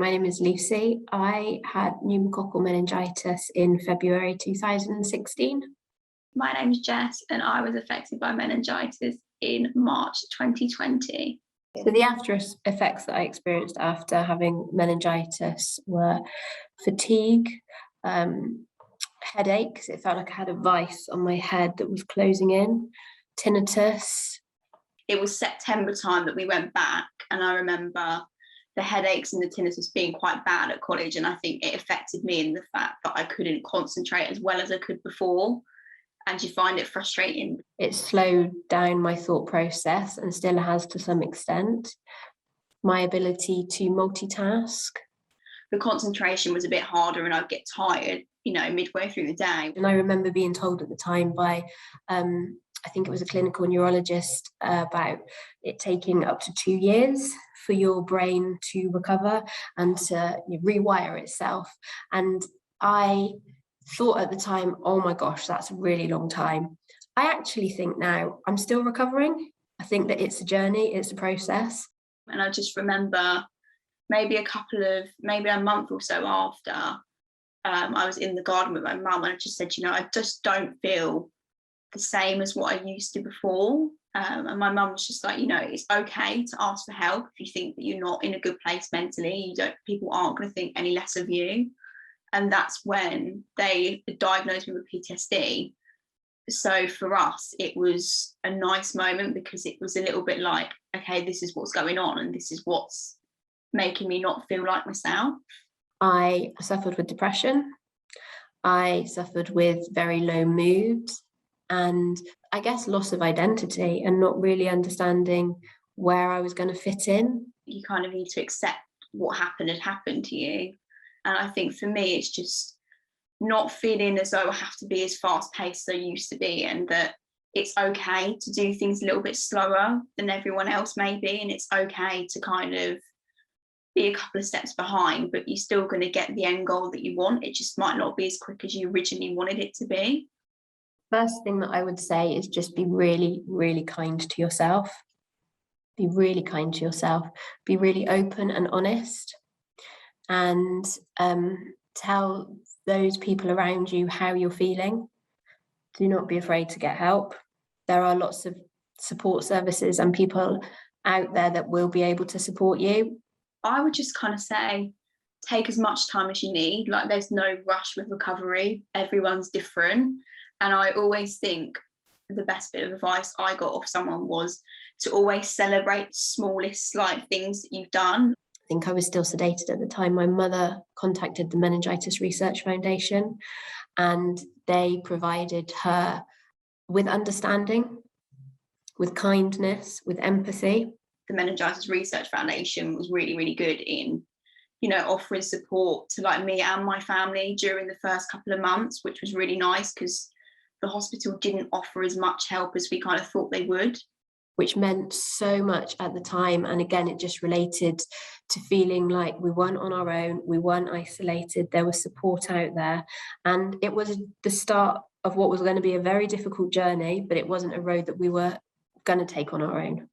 My name is Lucy. I had pneumococcal meningitis in February 2016. My name is Jess and I was affected by meningitis in March 2020. So the after effects that I experienced after having meningitis were fatigue, headaches. It felt like I had a vice on my head that was closing in, tinnitus. It was September time that we went back, and I remember the headaches and the tinnitus being quite bad at college, and I think it affected me in the fact that I couldn't concentrate as well as I could before, and you find it frustrating. It slowed down my thought process and still has to some extent. My ability to multitask. The concentration was a bit harder and I'd get tired, midway through the day. And I remember being told at the time by, I think it was a clinical neurologist, about it taking up to 2 years for your brain to recover and to rewire itself. And I thought at the time, oh my gosh, that's a really long time. I actually think now I'm still recovering. I think that it's a journey, it's a process. And I just remember maybe a month or so after, I was in the garden with my mum and I just said, I just don't feel the same as what I used to before. And my mum was just like, it's okay to ask for help if you think that you're not in a good place mentally. People aren't going to think any less of you. And that's when they diagnosed me with PTSD. So for us, it was a nice moment because it was a little bit like, okay, this is what's going on and this is what's making me not feel like myself. I suffered with depression. I suffered with very low mood and I guess loss of identity and not really understanding where I was going to fit in. You kind of need to accept what had happened to you. And I think for me, it's just not feeling as though I have to be as fast paced as I used to be, and that it's okay to do things a little bit slower than everyone else maybe. And it's okay to kind of be a couple of steps behind, but you're still going to get the end goal that you want. It just might not be as quick as you originally wanted it to be. First thing that I would say is just be really, really kind to yourself. Be really kind to yourself. Be really open and honest. And tell those people around you how you're feeling. Do not be afraid to get help. There are lots of support services and people out there that will be able to support you. I would just kind of say, take as much time as you need. Like, there's no rush with recovery. Everyone's different. And I always think the best bit of advice I got off someone was to always celebrate the smallest things that you've done. I think I was still sedated at the time. My mother contacted the Meningitis Research Foundation and they provided her with understanding, with kindness, with empathy. The Meningitis Research Foundation was really, really good in, offering support to me and my family during the first couple of months, which was really nice because the hospital didn't offer as much help as we kind of thought they would. Which meant so much at the time. And again, it just related to feeling like we weren't on our own, we weren't isolated, there was support out there. And it was the start of what was going to be a very difficult journey, but it wasn't a road that we were going to take on our own.